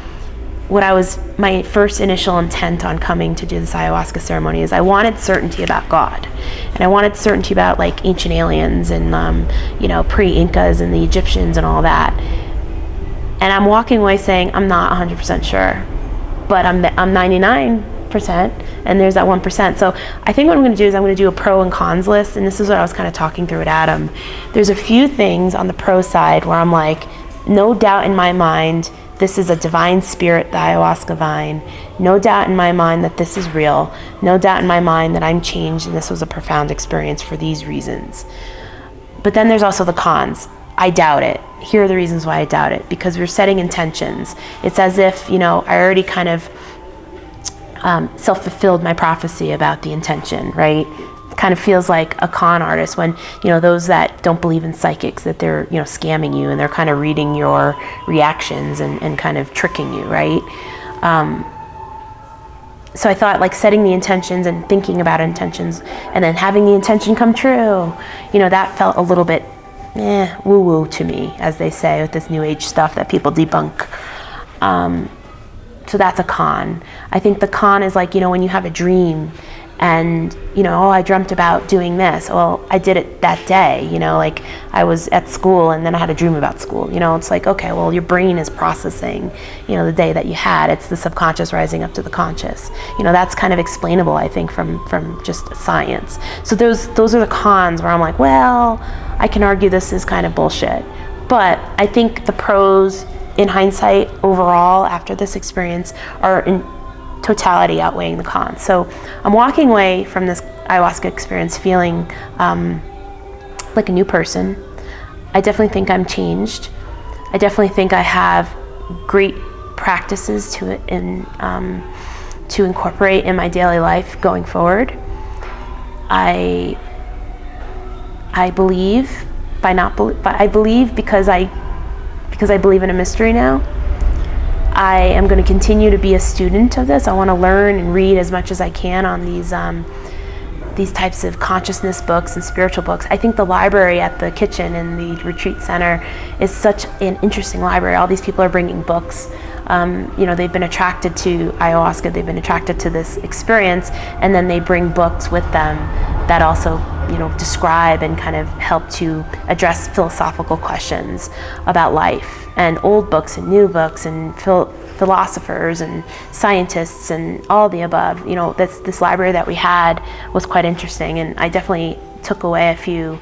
first initial intent on coming to do this ayahuasca ceremony is I wanted certainty about God. And I wanted certainty about like ancient aliens and, pre-Incas and the Egyptians and all that. And I'm walking away saying, I'm not 100% sure, but I'm 99%, and there's that 1%. So I think what I'm going to do is I'm going to do a pro and cons list. And this is what I was kind of talking through with Adam. There's a few things on the pro side where I'm like, no doubt in my mind, this is a divine spirit, the ayahuasca vine. No doubt in my mind that this is real. No doubt in my mind that I'm changed and this was a profound experience for these reasons. But then there's also the cons. I doubt it. Here are the reasons why I doubt it. Because we're setting intentions. It's as if, I already kind of self-fulfilled my prophecy about the intention, right? Kind of feels like a con artist when, those that don't believe in psychics, that they're, scamming you and they're kind of reading your reactions and kind of tricking you, right? So I thought like setting the intentions and thinking about intentions and then having the intention come true, that felt a little bit woo-woo to me, as they say, with this new age stuff that people debunk. So that's a con. I think the con is like, when you have a dream and, I dreamt about doing this. Well, I did it that day, like I was at school and then I had a dream about school. It's like, okay, well, your brain is processing, the day that you had. It's the subconscious rising up to the conscious. That's kind of explainable, I think, from just science. So those are the cons where I'm like, well, I can argue this is kind of bullshit. But I think the pros in hindsight overall after this experience are in totality outweighing the cons. So I'm walking away from this ayahuasca experience feeling like a new person. I definitely think I'm changed. I definitely think I have great practices to incorporate in my daily life going forward. I believe I believe because I believe in a mystery now. I am going to continue to be a student of this. I want to learn and read as much as I can on these types of consciousness books and spiritual books. I think the library at the kitchen in the retreat center is such an interesting library. All these people are bringing books. They've been attracted to ayahuasca. They've been attracted to this experience, and then they bring books with them that also, describe and kind of help to address philosophical questions about life, and old books and new books and philosophers and scientists and all the above. This library that we had was quite interesting, and I definitely took away a few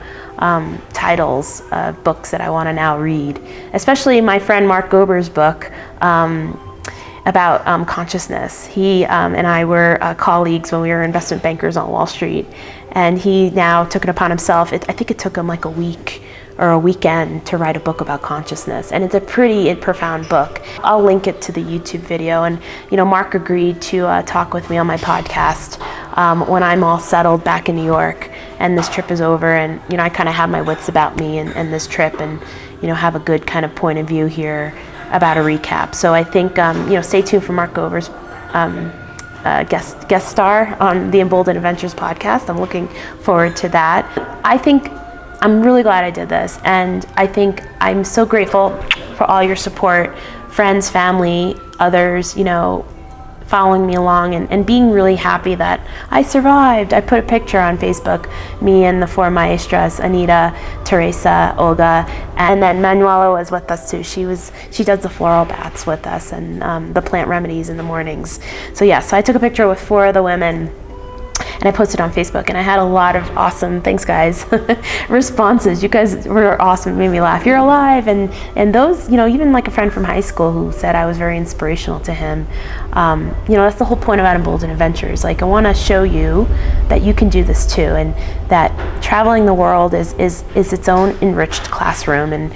titles of books that I want to now read, especially my friend Mark Gober's book about consciousness. He and I were colleagues when we were investment bankers on Wall Street, and he now took it upon himself. I think it took him like a week or a weekend to write a book about consciousness, and it's a pretty profound book. I'll link it to the YouTube video, and Mark agreed to talk with me on my podcast when I'm all settled back in New York and this trip is over, and I kind of have my wits about me and this trip, and have a good kind of point of view here about a recap. So I think stay tuned for Mark Gober's guest star on the Embolden Adventures podcast. I'm looking forward to that. I think I'm really glad I did this, and I think I'm so grateful for all your support, friends, family, others, following me along and being really happy that I survived. I put a picture on Facebook, me and the 4 Maestras, Anita, Teresa, Olga, and then Manuela was with us too. She does the floral baths with us and the plant remedies in the mornings. So I took a picture with 4 of the women and I posted on Facebook, and I had a lot of awesome, thanks guys, responses. You guys were awesome, made me laugh. You're alive, and those, even like a friend from high school who said I was very inspirational to him. That's the whole point about Embolden Adventures. Like, I want to show you that you can do this too, and that traveling the world is its own enriched classroom, and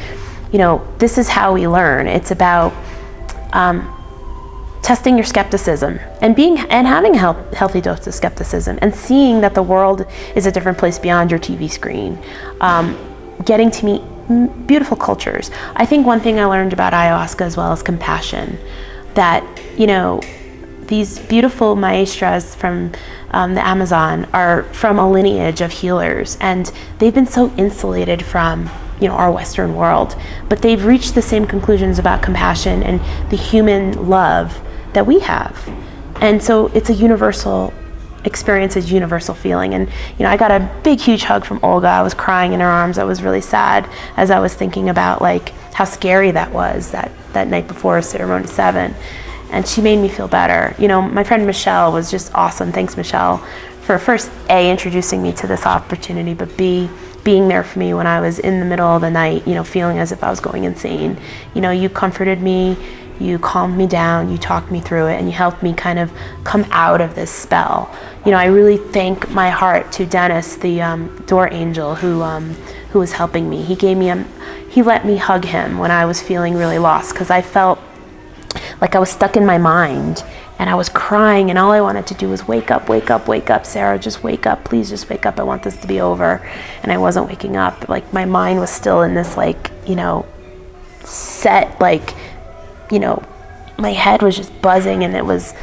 this is how we learn. It's about testing your skepticism and having a healthy dose of skepticism and seeing that the world is a different place beyond your TV screen. Getting to meet beautiful cultures. I think one thing I learned about ayahuasca as well is compassion. That, these beautiful maestras from the Amazon are from a lineage of healers, and they've been so insulated from our Western world, but they've reached the same conclusions about compassion and the human love that we have. And so it's a universal experience, a universal feeling. And I got a big, huge hug from Olga. I was crying in her arms. I was really sad as I was thinking about how scary that was that night before ceremony 7. And she made me feel better. My friend Michelle was just awesome. Thanks, Michelle, for first A, introducing me to this opportunity, but B, being there for me when I was in the middle of the night, feeling as if I was going insane. You comforted me, you calmed me down, you talked me through it, and you helped me kind of come out of this spell. I really thank my heart to Dennis, the door angel, who was helping me. He let me hug him when I was feeling really lost, because I felt like I was stuck in my mind, and I was crying, and all I wanted to do was wake up, wake up, wake up, Sarah, just wake up, please just wake up, I want this to be over. And I wasn't waking up. My mind was still in this set, my head was just buzzing, and it was,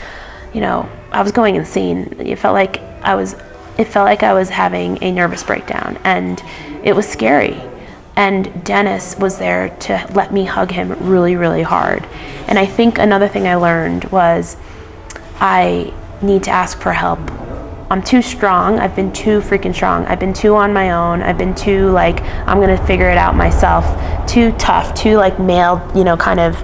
I was going insane. It felt like I was having a nervous breakdown, and it was scary. And Dennis was there to let me hug him really, really hard. And I think another thing I learned was I need to ask for help. I'm too strong. I've been too freaking strong. I've been too on my own. I've been too I'm gonna figure it out myself. Too tough, too male, kind of.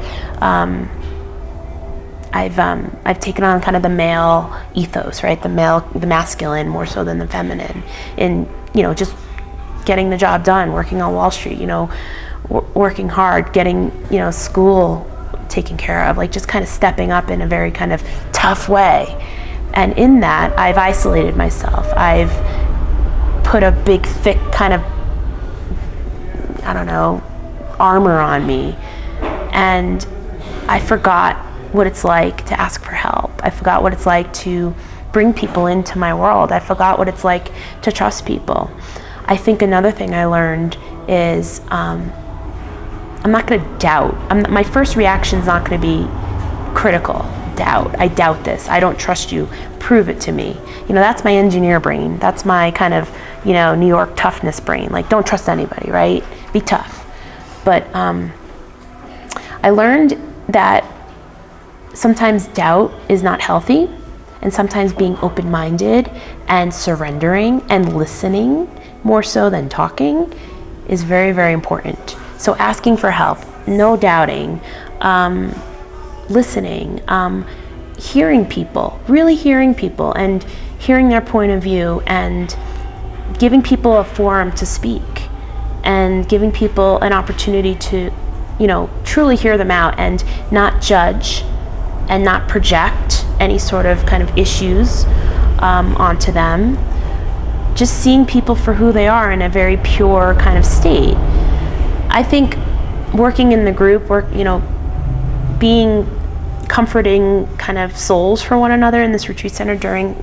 I've taken on kind of the male ethos, right? The masculine more so than the feminine. In just getting the job done, working on Wall Street, working hard, getting school taken care of, just kind of stepping up in a very kind of tough way. And in that, I've isolated myself. I've put a big, thick kind of, armor on me. And I forgot what it's like to ask for help. I forgot what it's like to bring people into my world. I forgot what it's like to trust people. I think another thing I learned is I'm not going to doubt. My first reaction is not going to be critical. Doubt. I doubt this. I don't trust you. Prove it to me. That's my engineer brain. That's my kind of, New York toughness brain. Don't trust anybody, right? Be tough. But I learned that sometimes doubt is not healthy, and sometimes being open-minded and surrendering and listening more so than talking is very, very important. So asking for help, no doubting, listening, hearing people, really hearing people and hearing their point of view, and giving people a forum to speak, and giving people an opportunity to, truly hear them out and not judge and not project any sort of kind of issues onto them. Just seeing people for who they are in a very pure kind of state. I think working in the group, being comforting kind of souls for one another in this retreat center during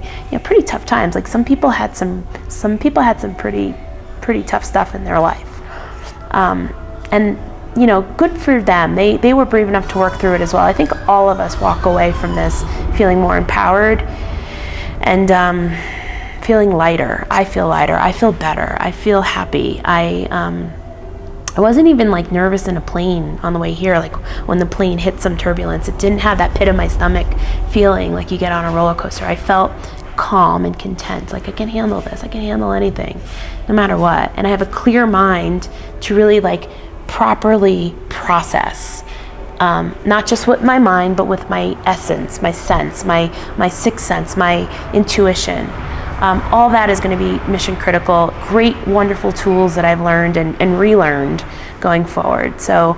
pretty tough times. Some people had some pretty tough stuff in their life, and good for them. They were brave enough to work through it as well. I think all of us walk away from this feeling more empowered and feeling lighter. I feel lighter. I feel better. I feel happy. I wasn't even like nervous in a plane on the way here. Like when the plane hit some turbulence, it didn't have that pit of my stomach feeling like you get on a roller coaster. I felt calm and content. Like I can handle this. I can handle anything, no matter what. And I have a clear mind to really like properly process, not just with my mind, but with my essence, my sense, my sixth sense, my intuition. All that is going to be mission critical. Great, wonderful tools that I've learned and relearned going forward. So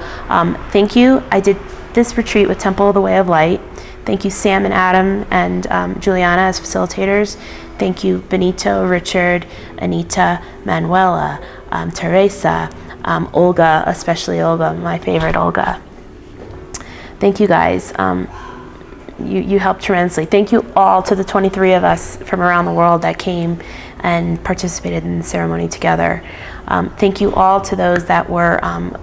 thank you. I did this retreat with Temple of the Way of Light. Thank you, Sam and Adam and Juliana as facilitators. Thank you, Benito, Richard, Anita, Manuela, Teresa, Olga, especially Olga, my favorite Olga. Thank you guys. You helped tremendously. Thank you all to the 23 of us from around the world that came and participated in the ceremony together. Thank you all to those that were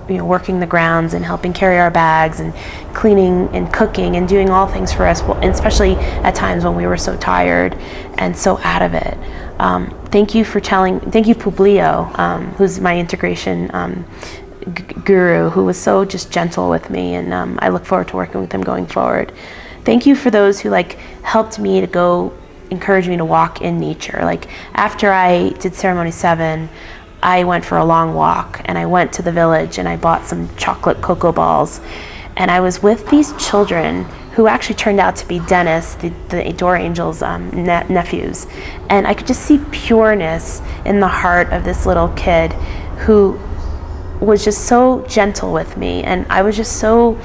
working the grounds and helping carry our bags and cleaning and cooking and doing all things for us, especially at times when we were so tired and so out of it. Thank you Publio, who's my integration guru, who was so just gentle with me, and I look forward to working with him going forward. Thank you for those who helped me to go, encourage me to walk in nature. Like after I did ceremony 7, I went for a long walk and I went to the village and I bought some chocolate cocoa balls, and I was with these children who actually turned out to be Dennis, the Door Angel's nephews. And I could just see pureness in the heart of this little kid who was just so gentle with me. And I was just so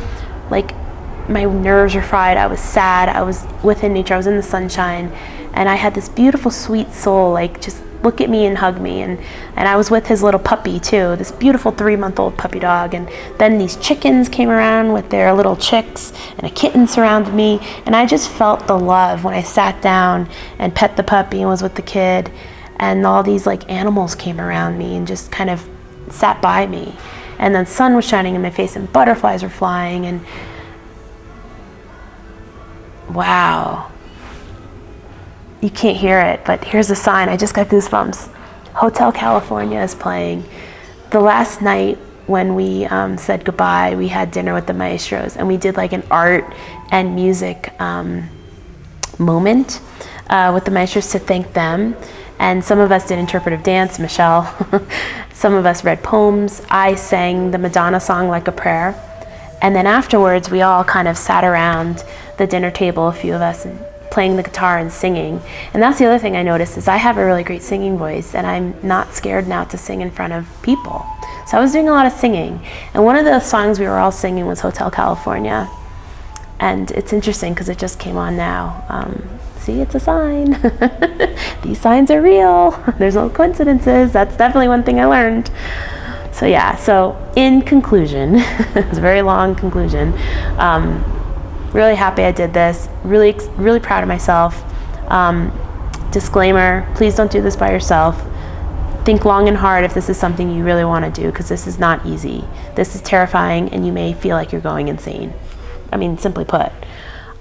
my nerves were fried. I was sad. I was within nature. I was in the sunshine, and I had this beautiful, sweet soul, just look at me and hug me. And I was with his little puppy too, this beautiful 3-month-old puppy dog. And then these chickens came around with their little chicks, and a kitten surrounded me. And I just felt the love when I sat down and pet the puppy and was with the kid. And all these animals came around me and just kind of sat by me. And the sun was shining in my face and butterflies were flying, and wow. You can't hear it, but here's a sign. I just got goosebumps. Hotel California is playing. The last night when we said goodbye, we had dinner with the Maestros, and we did an art and music moment with the Maestros to thank them. And some of us did interpretive dance, Michelle. Some of us read poems. I sang the Madonna song, Like a Prayer. And then afterwards, we all kind of sat around the dinner table, a few of us, and playing the guitar and singing. And that's the other thing I noticed, is I have a really great singing voice, and I'm not scared now to sing in front of people. So I was doing a lot of singing. And one of the songs we were all singing was Hotel California. And it's interesting because it just came on now. See, it's a sign. These signs are real. There's no coincidences. That's definitely one thing I learned. So yeah, so in conclusion, it's a very long conclusion. Really happy I did this. Really, really proud of myself. Disclaimer, please don't do this by yourself. Think long and hard if this is something you really want to do, because this is not easy. This is terrifying, and you may feel like you're going insane. I mean, simply put.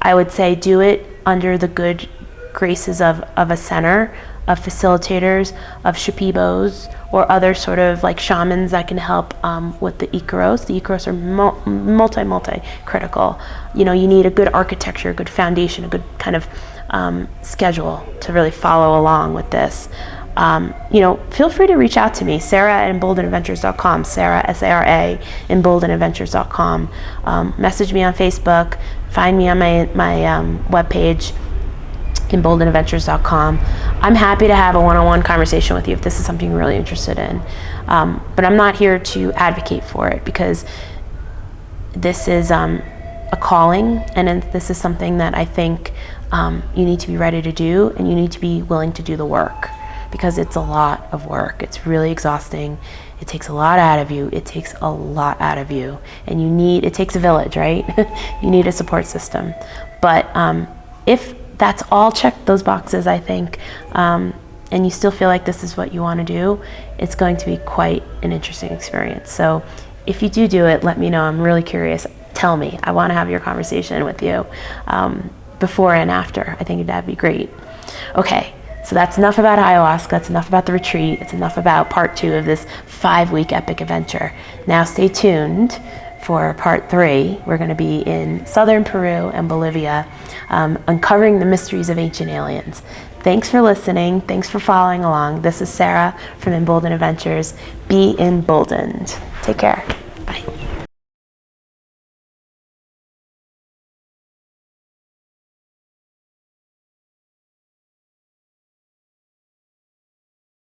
I would say do it under the good graces of a center, of facilitators, of Shipibos, or other sort of shamans that can help with the Icaros. The Icaros are multi critical. You need a good architecture, a good foundation, a good kind of schedule to really follow along with this. Feel free to reach out to me, Sarah at emboldenadventures.com, Sarah, S-A-R-A, emboldenadventures.com. Message me on Facebook, find me on my webpage, emboldenadventures.com. I'm happy to have a one-on-one conversation with you if this is something you're really interested in. But I'm not here to advocate for it, because this is a calling, and this is something that I think you need to be ready to do, and you need to be willing to do the work, because it's a lot of work. It's really exhausting. It takes a lot out of you. It takes a lot out of you. And it takes a village, right? You need a support system. But if that's all checked those boxes, I think, and you still feel like this is what you want to do, it's going to be quite an interesting experience. So if you do it, let me know. I'm really curious. Tell me. I want to have your conversation with you before and after. I think that'd be great. Okay, So that's enough about ayahuasca, that's enough about the retreat, it's enough about part 2 of this 5-week epic adventure. Now stay tuned for part 3. We're going to be in Southern Peru and Bolivia, uncovering the mysteries of ancient aliens. Thanks for listening. Thanks for following along. This is Sarah from Embolden Adventures. Be emboldened. Take care.